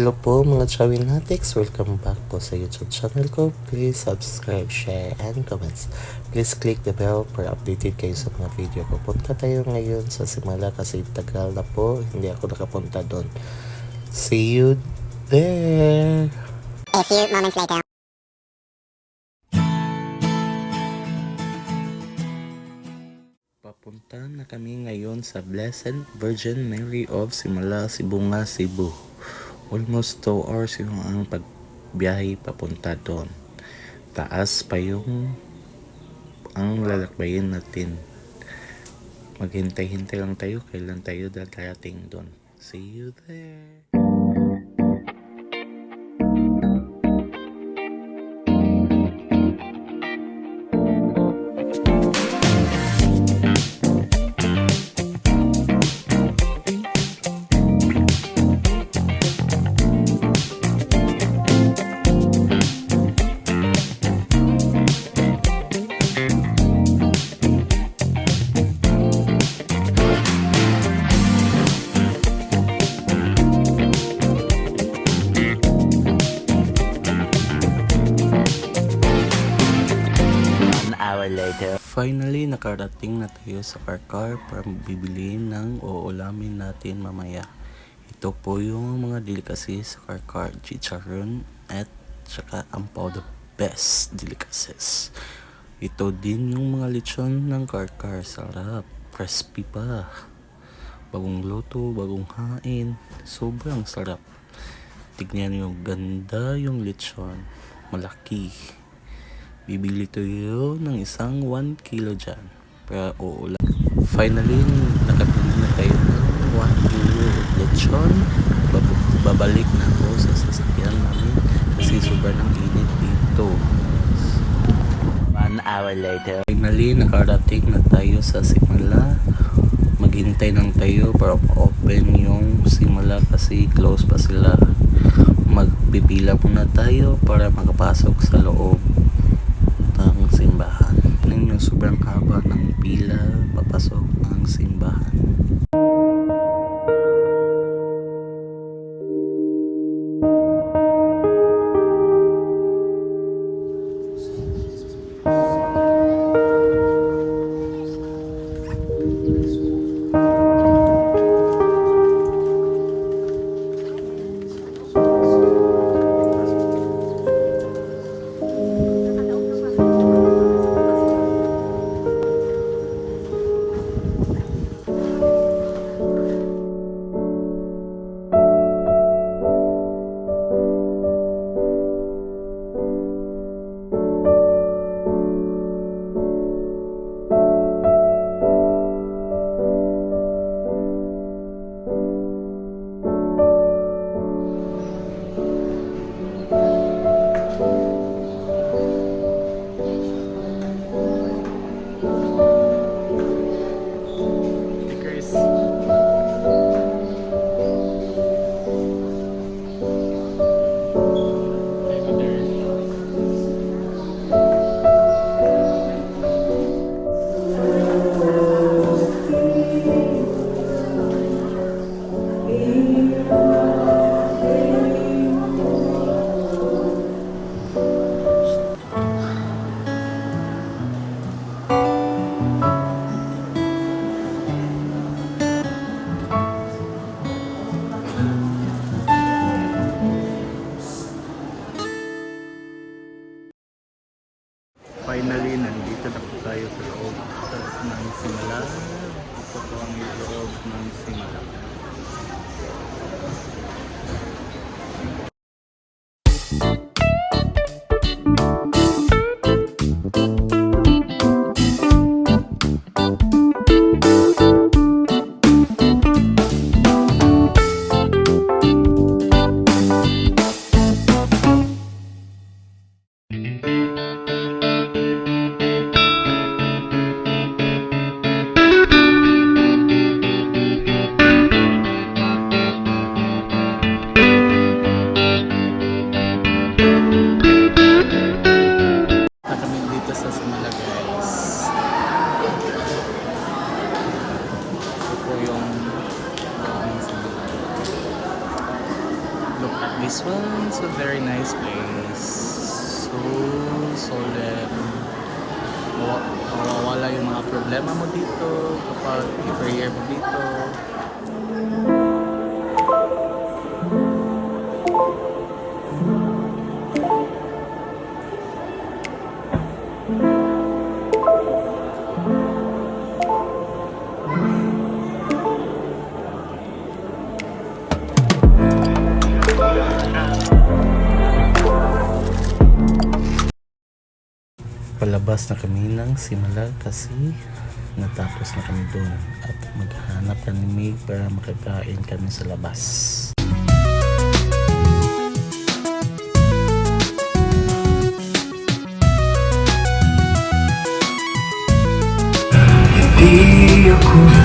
Hello po mga Chawinatics, welcome back po sa YouTube channel ko. Please subscribe, share, and comments. Please click the bell para updated kayo sa mga video ko. Punta tayo ngayon sa Simala kasi tagal na po, hindi ako nakapunta doon. See you there! A few moments later. Papunta na kami ngayon sa Blessed Virgin Mary of Simala, Sibunga, Cebu. Almost 2 hours yung ang pagbiyahe papunta doon. Taas pa yung ang lalakbayin natin. Maghintay-hintay lang tayo kailan tayo darating doon. See you there! Finally, nakarating na tayo sa car para bibili ng uulamin natin mamaya. Ito po yung mga delicacies sa car, chicharon at saka ampaw, the best delicacies. Ito din yung mga lechon ng car, sarap, crispy pa. Bagong luto, bagong hain, sobrang sarap. Tignan nyo, ganda yung lechon, malaki. Bibili tayo ng isang 1 kilo dyan para uulam. Finally, nakabili na tayo ng 1 kilo lechon. Babalik na ako sa sasakyan namin kasi sobrang init dito. 1 hour later. Finally, nakarating na tayo sa Simala. Maghintay lang tayo para ma-open yung Simala kasi close pa sila. Magpipila muna tayo para makapasok sa loob ng simbahan. Ninyo sobrang haba ng pila papasok ng simbahan. this one. So very nice place. So solemn. Mawawala yung mga problema mo dito kapag i-prayer mo dito. Palabas na kami ng simula kasi natapos na kami doon at maghanap kami para makakain kami sa labas. Di ako